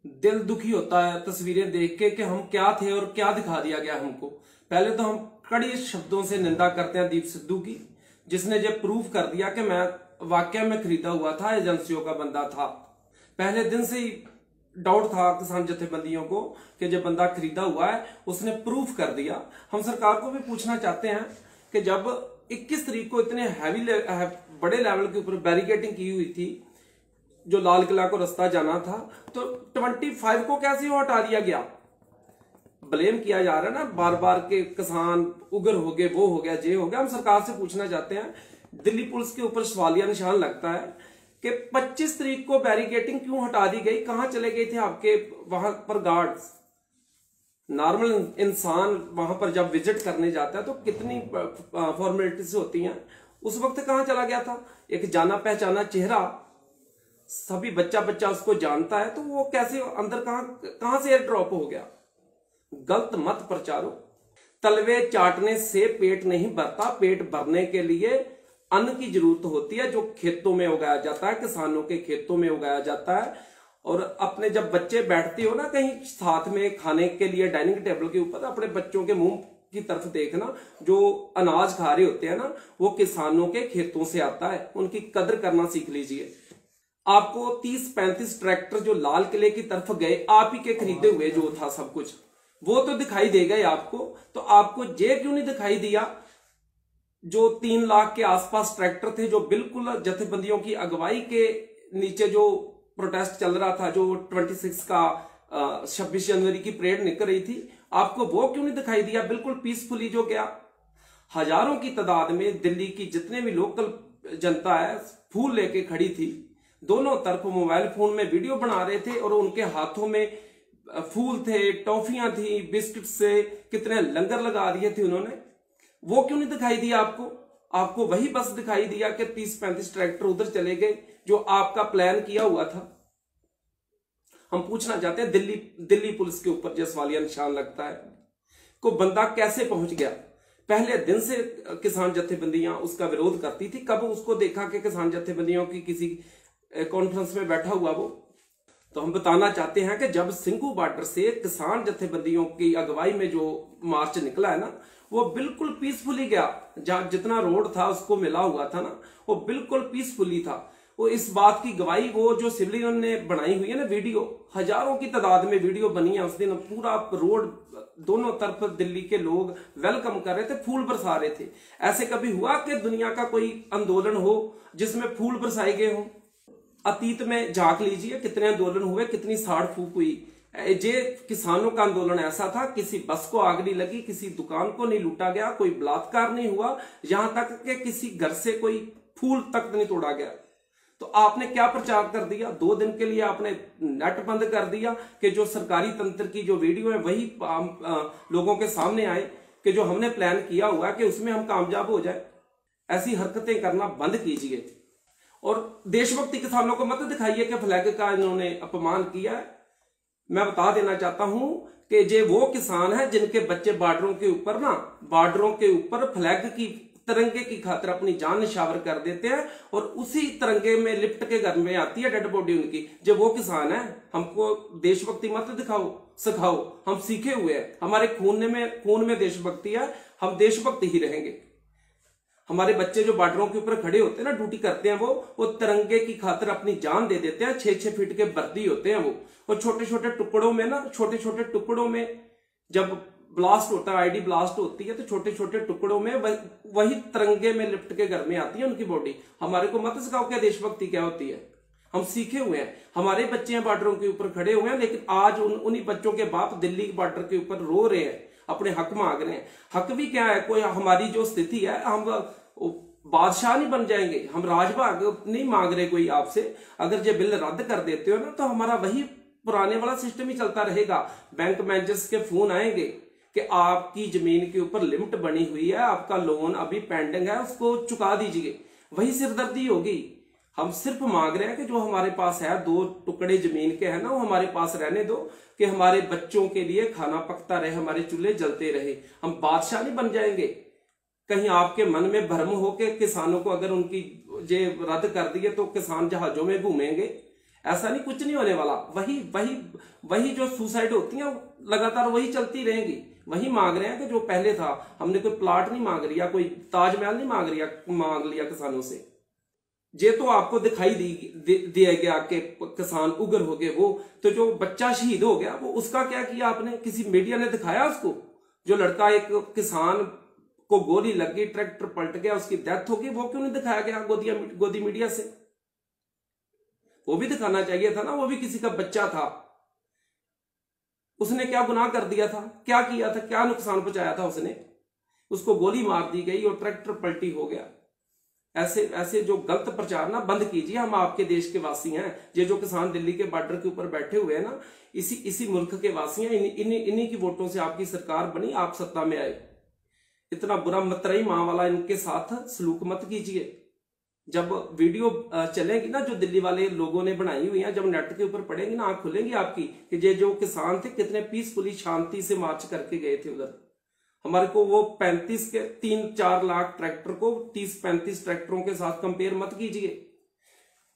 दिल दुखी होता है तस्वीरें देख के कि हम क्या थे और क्या दिखा दिया गया हमको। पहले तो हम कड़ी शब्दों से निंदा करते हैं दीप सिद्धू की, जिसने ये प्रूव कर दिया कि मैं वाकई में खरीदा हुआ था, एजेंसियों का बंदा था। पहले दिन से ही डाउट था किसान जथेबंदियों को कि जब बंदा खरीदा हुआ है, उसने प्रूफ कर दिया। हम सरकार को भी पूछना चाहते हैं कि जब 21 तारीख को इतने बड़े लेवल के ऊपर बैरिकेडिंग की हुई थी, जो लाल किला को रास्ता जाना था, तो 25 को कैसे हटा दिया गया? ब्लेम किया जा रहा है ना बार बार के किसान उग्र हो गए, वो हो गया, ये हो गया। हम सरकार से पूछना चाहते हैं, दिल्ली पुलिस के ऊपर सवालिया निशान लगता है कि 25 तारीख को बैरिकेडिंग क्यों हटा दी गई? कहां चले गए थे आपके वहां पर गार्ड्स? नॉर्मल इंसान वहां पर जब विजिट करने जाता है तो कितनी फॉर्मेलिटीज होती हैं, उस वक्त कहां चला गया था? एक जाना पहचाना चेहरा, सभी बच्चा बच्चा उसको जानता है, तो वो कैसे अंदर कहां से एयर ड्रॉप हो गया? गलत मत प्रचारो। तलवे चाटने से पेट नहीं भरता, पेट भरने के लिए अन्न की जरूरत होती है, जो खेतों में उगाया जाता है, किसानों के खेतों में उगाया जाता है। और अपने जब बच्चे बैठते हो ना कहीं साथ में खाने के लिए डाइनिंग टेबल के ऊपर, अपने बच्चों के मुंह की तरफ देखना, जो अनाज खा रहे होते हैं ना, वो किसानों के खेतों से आता है। उनकी कदर करना सीख लीजिए। आपको 30-35 ट्रैक्टर जो लाल किले की तरफ गए, आप ही के खरीदे हुए जो था सब कुछ, वो तो दिखाई देगा ही आपको। तो आपको ये क्यों नहीं दिखाई दिया जो 3 लाख के आसपास ट्रैक्टर थे, जो बिल्कुल जथेबंदियों की अगुवाई के नीचे जो प्रोटेस्ट चल रहा था, जो 26 का 26 जनवरी की परेड निकल रही थी, आपको वो क्यों नहीं दिखाई दिया? बिल्कुल पीसफुली जो गया। हजारों की तादाद में दिल्ली की जितने भी लोकल जनता है फूल लेके खड़ी थी, दोनों तरफ मोबाइल फोन में वीडियो बना रहे थे, और उनके हाथों में फूल थे, टॉफियां थी, बिस्किट से कितने लंगर लगा दिए थे उन्होंने। वो क्यों नहीं दिखाई दिया आपको? आपको वही बस दिखाई दिया कि 30-35 ट्रैक्टर उधर चले गए, जो आपका प्लान किया हुआ था। हम पूछना चाहते हैं, दिल्ली पुलिस के ऊपर जो सवालिया निशान लगता है, को बंदा कैसे पहुंच गया? पहले दिन से किसान जथेबंदियां उसका विरोध करती थी। कब उसको देखा कि किसान जथेबंदियों की किसी कॉन्फ्रेंस में बैठा हुआ वो? तो हम बताना चाहते हैं कि जब सिंघू बॉर्डर से किसान जथेबंदियों की अगुवाई में जो मार्च निकला है ना, वो बिल्कुल पीसफुली गया। जहां जितना रोड था उसको मिला हुआ था ना, वो बिल्कुल पीसफुली था। वो इस बात की गवाही वो जो सिविलियन ने बनाई हुई है ना वीडियो, हजारों की तादाद में वीडियो बनी है उस दिन। पूरा रोड दोनों तरफ दिल्ली के लोग वेलकम कर रहे थे, फूल बरसा रहे थे। ऐसे कभी हुआ कि दुनिया का कोई आंदोलन हो जिसमें फूल बरसाए गए हों? अतीत में झांक लीजिए, कितने आंदोलन हुए, कितनी साड़ फूक हुई। ये किसानों का आंदोलन ऐसा था, किसी बस को आग नहीं लगी, किसी दुकान को नहीं लूटा गया, कोई बलात्कार नहीं हुआ, यहां तक कि किसी घर से कोई फूल तक नहीं तोड़ा गया। तो आपने क्या प्रचार कर दिया? 2 दिन के लिए आपने नेट बंद कर दिया कि जो सरकारी तंत्र की जो वीडियो है वही लोगों के सामने आए, कि जो हमने प्लान किया हुआ है कि उसमें हम कामयाब हो जाए। ऐसी हरकतें करना बंद कीजिए। और देशभक्ति किसानों को मत दिखाइए कि फ्लैग का इन्होंने अपमान किया है। मैं बता देना चाहता हूं कि ये वो किसान है जिनके बच्चे बॉर्डरों के ऊपर फ्लैग की, तिरंगे की खातिर अपनी जान निछावर कर देते हैं, और उसी तिरंगे में लिपट के घर में आती है डेड बॉडी उनकी। जो वो किसान है, हमको देशभक्ति मत दिखाओ, सिखाओ। हम सीखे हुए हैं, हमारे खून में देशभक्ति है, हम देशभक्ति ही रहेंगे। हमारे बच्चे जो बॉर्डरों के ऊपर खड़े होते हैं ना, ड्यूटी करते हैं, वो तिरंगे की खातिर अपनी जान दे देते हैं। 6-6 फीट के वर्दी होते हैं वो, और छोटे छोटे टुकड़ों में जब ब्लास्ट होता है, आईडी ब्लास्ट होती है, तो छोटे छोटे टुकड़ों में वही तिरंगे में लिपट के घर में आती है उनकी बॉडी। हमारे को मत सिखाओ क्या देशभक्ति क्या होती है। हम सीखे हुए हैं, हमारे बच्चे हैं बॉर्डरों के ऊपर खड़े हुए हैं, लेकिन आज उन्हीं बच्चों के बाप दिल्ली के बॉर्डर के ऊपर रो रहे हैं, अपने हक मांग रहे हैं। हक भी क्या है? कोई हमारी जो स्थिति है, हम बादशाह नहीं बन जाएंगे, हम राजभाग नहीं मांग रहे कोई आपसे। अगर ये बिल रद्द कर देते हो ना, तो हमारा वही पुराने वाला सिस्टम ही चलता रहेगा। बैंक मैनेजर्स के फोन आएंगे कि आपकी जमीन के ऊपर लिमिट बनी हुई है, आपका लोन अभी पेंडिंग है, उसको चुका दीजिए। वही सिरदर्दी होगी। हम सिर्फ मांग रहे हैं कि जो हमारे पास है, 2 टुकड़े जमीन के है ना, वो हमारे पास रहने दो, कि हमारे बच्चों के लिए खाना पकता रहे, हमारे चूल्हे जलते रहे। हम बादशाह नहीं बन जाएंगे। कहीं आपके मन में भ्रम हो कि किसानों को अगर उनकी जे रद्द कर दिए तो किसान जहाजों में घूमेंगे, ऐसा नहीं, कुछ नहीं होने वाला। वही वही वही जो सुसाइड होती है लगातार वही चलती रहेंगी। वही मांग रहे हैं कि जो पहले था। हमने कोई प्लाट नहीं मांग लिया, कोई ताजमहल नहीं मांग लिया किसानों से। ये तो आपको दिखाई दिया गया कि किसान उग्र हो गए। वो तो जो बच्चा शहीद हो गया वो उसका क्या किया आपने? किसी मीडिया ने दिखाया उसको? जो लड़का एक किसान को गोली लग गई, ट्रैक्टर पलट गया, उसकी डेथ हो गई, वो क्यों नहीं दिखाया गया गोदी मीडिया से? वो भी दिखाना चाहिए था ना। वो भी किसी का बच्चा था। उसने क्या गुनाह कर दिया था? क्या किया था? क्या नुकसान पहुंचाया था उसने? उसको गोली मार दी गई और ट्रैक्टर पलटी हो गया। ऐसे जो गलत प्रचार ना बंद कीजिए। हम आपके देश के वासी हैं। ये जो किसान दिल्ली के बॉर्डर के ऊपर बैठे हुए हैं ना, इसी मुल्क के वासी हैं। इन्हीं की वोटों से आपकी सरकार बनी, आप सत्ता में आए। इतना बुरा मतरई मां वाला इनके साथ सलूक मत कीजिए। जब वीडियो चलेगी ना जो दिल्ली वाले लोगों ने बनाई हुई है, जब नेट के ऊपर पड़ेगी ना, आंख खुलेंगी आपकी कि ये जो किसान थे कितने पीसफुली शांति से मार्च करके गए थे उधर। हमारे को वो 35 के 3-4 लाख ट्रैक्टर को 30-35 ट्रैक्टरों के साथ कंपेयर मत कीजिए।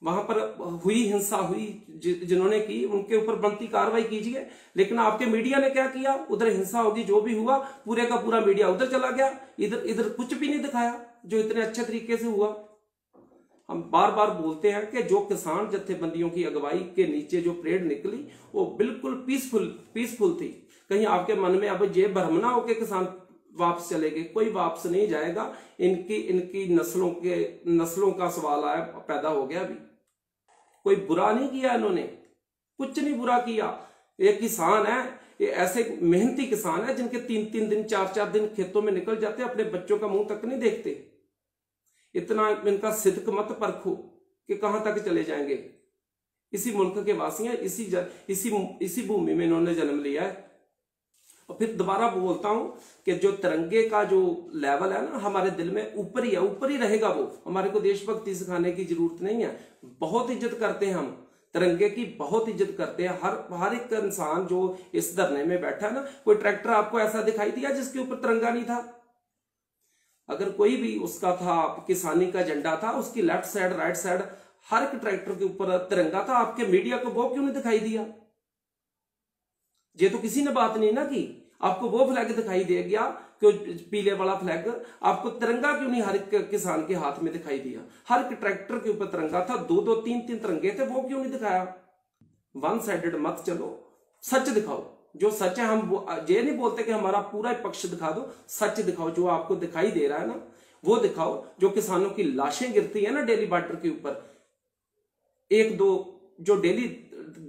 वहां पर हुई हिंसा हुई, जिन्होंने की उनके ऊपर बनती कार्रवाई कीजिए। लेकिन आपके मीडिया ने क्या किया? उधर हिंसा होगी, जो भी हुआ पूरे का पूरा मीडिया उधर चला गया, इधर कुछ भी नहीं दिखाया जो इतने अच्छे तरीके से हुआ। हम बार बार बोलते हैं कि जो किसान जत्थेबंदियों की अगुवाई के नीचे जो परेड निकली वो बिल्कुल पीसफुल थी। कहीं आपके मन में अब ये भ्रम ना हो कि किसान वापस चले गए। कोई वापस नहीं जाएगा। इनकी नस्लों का सवाल आया, पैदा हो गया। अभी कोई बुरा नहीं किया इन्होंने, कुछ नहीं बुरा किया। ये किसान है, ये ऐसे मेहनती किसान है जिनके 3-3 दिन 4-4 दिन खेतों में निकल जाते, अपने बच्चों का मुंह तक नहीं देखते। इतना इनका सिद्क मत परखो कि कहां तक चले जाएंगे। इसी मुल्क के वासी हैं, इसी भूमि में इन्होंने जन्म लिया है। और फिर दोबारा बोलता हूं कि जो तिरंगे का जो लेवल है ना हमारे दिल में ऊपर ही रहेगा। वो हमारे को देशभक्ति सिखाने की जरूरत नहीं है। बहुत इज्जत करते हैं हम तिरंगे की, बहुत इज्जत करते हैं। हर एक इंसान जो इस धरने में बैठा है ना, कोई ट्रैक्टर आपको ऐसा दिखाई दिया जिसके ऊपर तिरंगा नहीं था? अगर कोई भी उसका था, किसानी का झंडा था, उसकी लेफ्ट साइड राइट साइड हर एक ट्रैक्टर के ऊपर तिरंगा था, आपके मीडिया को वो क्यों नहीं दिखाई दिया? ये तो किसी ने बात नहीं ना की। आपको वो फ्लैग दिखाई दे गया कि पीले वाला फ्लैग, आपको तिरंगा क्यों नहीं हर एक किसान के हाथ में दिखाई दिया? हर एक ट्रैक्टर के ऊपर तिरंगा था, 2-2 3-3 तिरंगे थे, वो क्यों नहीं दिखाया? वन साइडेड मत चलो, सच दिखाओ। जो सच है, हम ये नहीं बोलते कि हमारा पूरा पक्ष दिखा दो, सच दिखाओ। जो आपको दिखाई दे रहा है ना वो दिखाओ। जो किसानों की लाशें गिरती है ना डेली बॉर्डर के ऊपर, 1-2 जो डेली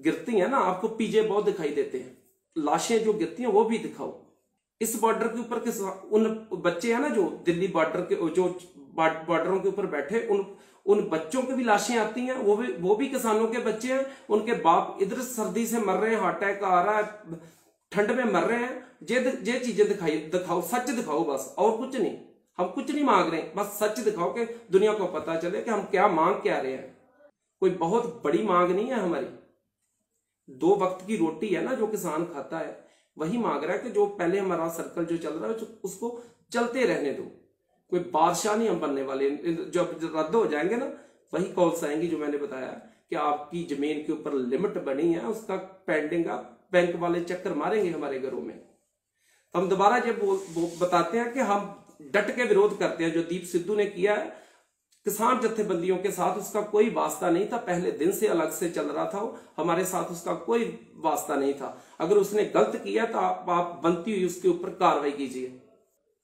गिरती है ना, आपको पीजे बहुत दिखाई देते हैं, लाशें जो गिरती हैं वो भी दिखाओ। इस बॉर्डर के ऊपर उन बच्चे हैं ना जो दिल्ली बॉर्डर के जो बॉर्डरों के ऊपर बैठे, उन बच्चों की भी लाशें आती हैं, वो भी किसानों के बच्चे हैं। उनके बाप इधर सर्दी से मर रहे हैं, हार्ट अटैक आ रहा है, ठंड में मर रहे हैं। ये चीजें दिखाओ, सच दिखाओ बस, और कुछ नहीं। हम कुछ नहीं मांग रहे, बस सच दिखाओ कि दुनिया को पता चले कि हम क्या मांग क्या रहे हैं। कोई बहुत बड़ी मांग नहीं है हमारी। 2 वक्त की रोटी है ना जो किसान खाता है, वही मांग रहा है कि जो पहले हमारा सर्कल जो चल रहा है उसको चलते रहने दो। कोई बादशाह नहीं हम बनने वाले। जब रद्द हो जाएंगे ना, वही कॉल्स आएंगी जो मैंने बताया कि आपकी जमीन के ऊपर लिमिट बनी है, उसका पेंडिंग आप बैंक वाले चक्कर मारेंगे हमारे घरों में। तो हम दोबारा ये बताते हैं कि हम डट के विरोध करते हैं। जो दीप सिद्धू ने किया है किसान जत्थेबंदियों के साथ, उसका कोई वास्ता नहीं था। पहले दिन से अलग से चल रहा था वो, हमारे साथ उसका कोई वास्ता नहीं था। अगर उसने गलत किया तो आप बनती हुई उसके ऊपर कार्रवाई कीजिए।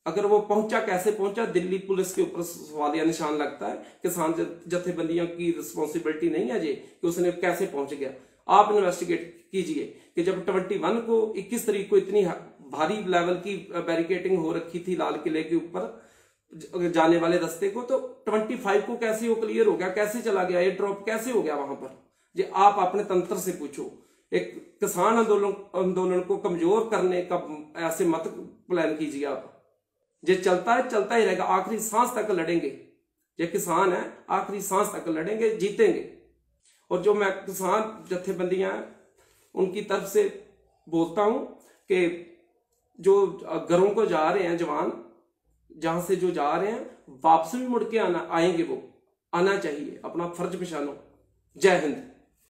अगर वो पहुंचा, कैसे पहुंचा, दिल्ली पुलिस के ऊपर सवालिया निशान लगता है। किसान जत्थेबंदियों की रिस्पॉन्सिबिलिटी नहीं है जी कि उसने कैसे पहुंच गया। आप इन्वेस्टिगेट कीजिए कि जब 21 को 21 तारीख को इतनी भारी लेवल की बैरिकेडिंग हो रखी थी लाल किले के ऊपर जाने वाले रास्ते को, तो 25 को कैसे वो क्लियर हो गया, कैसे चला गया, ये ड्रॉप कैसे हो गया वहां पर? ये आप अपने तंत्र से पूछो। एक किसान आंदोलन को कमजोर करने का ऐसे मत प्लान कीजिए आप। ये चलता ही रहेगा, आखिरी सांस तक लड़ेंगे। ये किसान है, आखिरी सांस तक लड़ेंगे, जीतेंगे। और जो मैं किसान जत्थेबंदियां उनकी तरफ से बोलता हूं कि जो घरों को जा रहे हैं जवान, जहां से जो जा रहे हैं वापस भी मुड़ के आएंगे, वो आना चाहिए। अपना फर्ज पहचानो। जय हिंद।